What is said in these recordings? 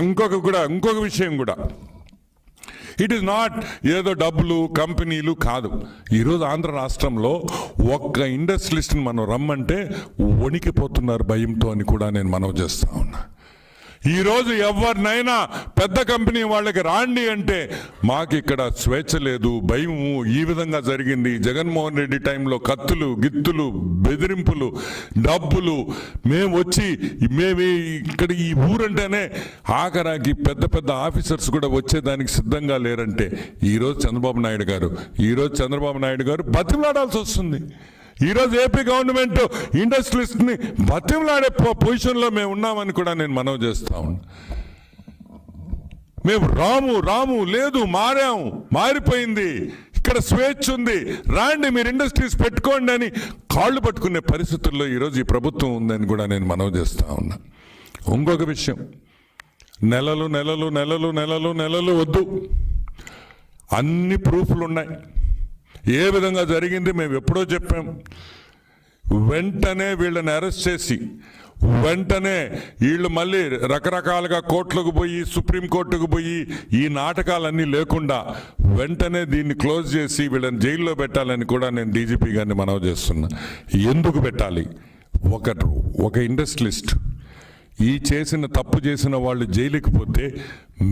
ఇంకొక విషయం కూడా, ఇట్ ఈస్ నాట్ ఏదో డబ్బులు కంపెనీలు కాదు. ఈరోజు ఆంధ్ర రాష్ట్రంలో ఒక్క ఇండస్ట్రియలిస్ట్ని మనం రమ్మంటే వణికిపోతున్నారు భయంతో అని కూడా నేను మనవి చేస్తా ఉన్నా. ఈరోజు ఎవరినైనా పెద్ద కంపెనీ వాళ్ళకి రాండి అంటే మాకు ఇక్కడ స్వేచ్ఛ లేదు, భయము. ఈ విధంగా జరిగింది. జగన్మోహన్ రెడ్డి టైంలో కత్తులు గిత్తులు బెదిరింపులు డబ్బులు. మేము ఇక్కడ ఈ ఊరంటేనే ఆఖరాకి పెద్ద పెద్ద ఆఫీసర్స్ కూడా వచ్చేదానికి సిద్ధంగా లేరంటే ఈరోజు చంద్రబాబు నాయుడు గారు బతిమలాడాల్సి వస్తుంది. ఈరోజు ఏపీ గవర్నమెంట్ ఇండస్ట్రియలిస్ట్ని బతిమలాడే పొజిషన్లో మేము ఉన్నామని కూడా నేను మనవి చేస్తా ఉన్నా. మేము రాము లేదు, మారిపోయింది, ఇక్కడ స్వేచ్ఛ ఉంది, రాండి మీరు ఇండస్ట్రీస్ పెట్టుకోండి అని కాళ్ళు పట్టుకునే పరిస్థితుల్లో ఈరోజు ఈ ప్రభుత్వం ఉందని కూడా నేను మనవి చేస్తా ఉన్నా. ఇంకొక విషయం, నెలలు వద్దు, అన్ని ప్రూఫ్లు ఉన్నాయి. ఏ విధంగా జరిగింది మేము ఎప్పుడో చెప్పాం. వెంటనే వీళ్ళని అరెస్ట్ చేసి వెంటనే వీళ్ళు మళ్ళీ రకరకాలుగా కోర్టులకు పోయి సుప్రీంకోర్టుకు పోయి ఈ నాటకాలన్నీ లేకుండా వెంటనే దీన్ని క్లోజ్ చేసి వీళ్ళని జైల్లో పెట్టాలని కూడా నేను డీజీపీ గారిని మనవి చేస్తున్నా. ఎందుకు పెట్టాలి? ఒక ఇండస్ట్రియలిస్ట్ తప్పు చేసిన వాళ్ళు జైలుకి పోతే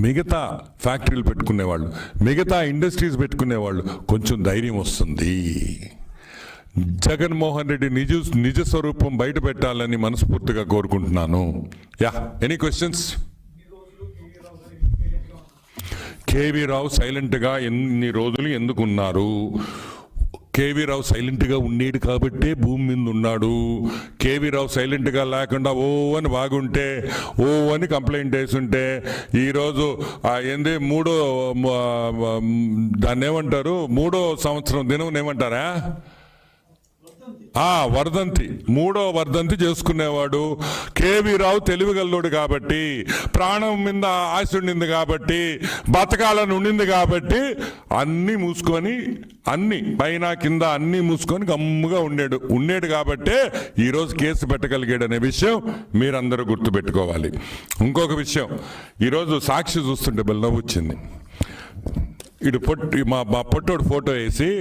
మిగతా ఫ్యాక్టరీలు పెట్టుకునేవాళ్ళు, మిగతా ఇండస్ట్రీస్ పెట్టుకునేవాళ్ళు కొంచెం ధైర్యం వస్తుంది. జగన్మోహన్ రెడ్డి నిజ స్వరూపం బయట పెట్టాలని మనస్ఫూర్తిగా కోరుకుంటున్నాను. Any questions? కేవీ రావు సైలెంట్గా ఎన్ని రోజులు ఎందుకున్నారు? కేవీ రావు సైలెంట్గా ఉండేడు కాబట్టే భూమి మీద ఉన్నాడు. కేవీ రావు సైలెంట్గా లేకుండా ఓ అని బాగుంటే ఓ అని కంప్లైంట్ వేసుంటే ఈరోజు దాన్ని ఏమంటారు, 3వ సంవత్సరం దినం ఏమంటారా, వర్ధంతి, 3వ వర్ధంతి చేసుకునేవాడు. కేవీ రావు తెలివిగల్లోడు కాబట్టి, ప్రాణం మీద ఆశ ఉండింది కాబట్టి, బతకాలని ఉండింది కాబట్టి అన్నీ మూసుకొని, అన్ని పైన కింద అన్నీ మూసుకొని గమ్ముగా ఉండేడు కాబట్టే ఈరోజు కేసు పెట్టగలిగాడు అనే విషయం మీరందరూ గుర్తుపెట్టుకోవాలి. ఇంకొక విషయం, ఈరోజు సాక్షి చూస్తుంటే నవ్వు వచ్చింది. మా పొట్టోడు ఫోటో వేసి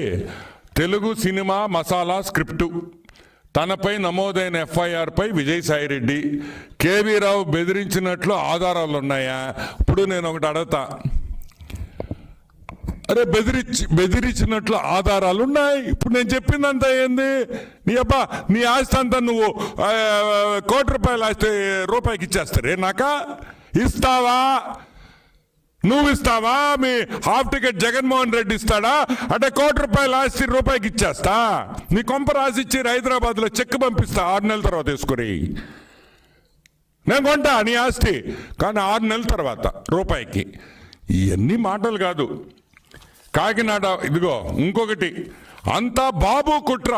తెలుగు సినిమా మసాలా స్క్రిప్టు, తనపై నమోదైన ఎఫ్ఐఆర్పై విజయసాయిరెడ్డి, కేవీ రావు బెదిరించినట్లు ఆధారాలు ఉన్నాయా? ఇప్పుడు నేను ఒకటి అడగతా, అరే బెదిరించినట్లు ఆధారాలు ఉన్నాయి. ఇప్పుడు నేను చెప్పిందంతా ఏంది? నీ ఆస్తి అంతా నువ్వు ₹1,00,00,000 ఆస్తి రూపాయికి ఇచ్చేస్తారే నాక? ఇస్తావా? నువ్వు ఇస్తావా? మీ హాఫ్ టికెట్ జగన్మోహన్ రెడ్డి ఇస్తాడా? అంటే ₹1,00,00,000 ఆస్తి రూపాయికి ఇచ్చేస్తా. నీ కొంప రాసిచ్చి హైదరాబాద్లో చెక్ పంపిస్తా, 6 నెలల తర్వాత తీసుకుని నేను కొంటా నీ ఆస్తి, కానీ 6 నెలల తర్వాత రూపాయికి. ఇవన్నీ మాటలు కాదు. కాకినాడ ఇదిగో ఇంకొకటి, అంతా బాబు కుట్ర,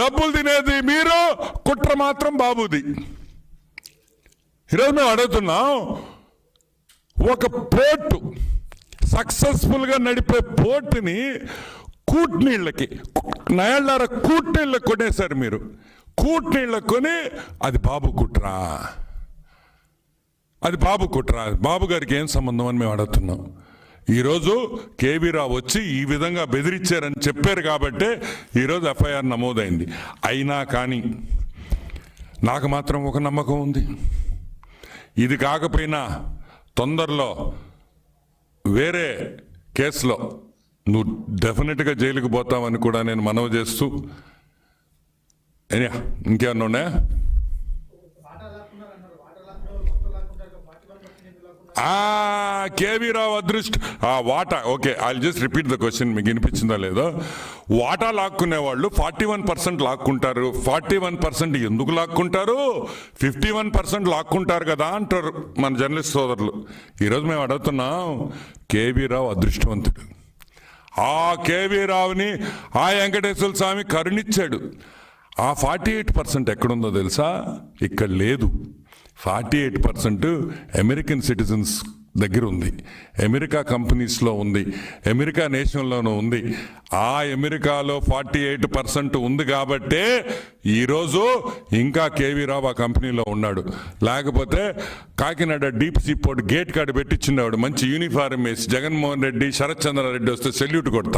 డబ్బులు తినేది మీరు, కుట్ర మాత్రం బాబుది. ఈరోజు మేము అడుగుతున్నాం, ఒక పోర్టు సక్సెస్ఫుల్గా నడిపే పోర్టుని కూట్నీళ్ళకి కూట్నీళ్ళకి కొనేశారు మీరు. కూట్నీళ్ళకి కొని అది బాబు కుట్రా, బాబు గారికి ఏం సంబంధం అని మేము అడుగుతున్నాం. ఈరోజు కేవీ రావు వచ్చి ఈ విధంగా బెదిరించారని చెప్పారు కాబట్టే ఈరోజు ఎఫ్ఐఆర్ నమోదైంది. అయినా కానీ నాకు మాత్రం ఒక నమ్మకం ఉంది, ఇది కాకపోయినా తొందరలో వేరే కేసులో నువ్వు డెఫినెట్గా జైలుకి పోతావని కూడా నేను మనవి చేస్తూ, ఇంకేమన్నా ఉన్నాయా? కేవీ రావు అదృష్టం వాటా. Okay, I just repeat the question, మీకు వినిపించిందా లేదో. వాటా లాక్కునే వాళ్ళు 41% లాక్కుంటారు. 41% ఎందుకు లాక్కుంటారు? 51% లాక్కుంటారు కదా అంటారు మన జర్నలిస్ట్ సోదరులు. ఈరోజు మేము అడుగుతున్నాం, కేవీ రావు అదృష్టవంతుడు. ఆ కేవీ రావుని ఆ వెంకటేశ్వర స్వామి కరుణించాడు. ఆ 48% ఎక్కడుందో తెలుసా? ఇక్కడ లేదు. 48% అమెరికన్ సిటిజన్స్ దగ్గర ఉంది, అమెరికా కంపెనీస్లో ఉంది, అమెరికా నేషన్లోనూ ఉంది. ఆ అమెరికాలో 48% ఉంది కాబట్టే ఈరోజు ఇంకా కేవీ రావు ఆ కంపెనీలో ఉన్నాడు. లేకపోతే Kakinada deep sea port gate కాడ పెట్టించినవాడు మంచి యూనిఫారం వేసి జగన్మోహన్ రెడ్డి, శరత్ చంద్రారెడ్డి వస్తే సెల్యూట్ కొడతా.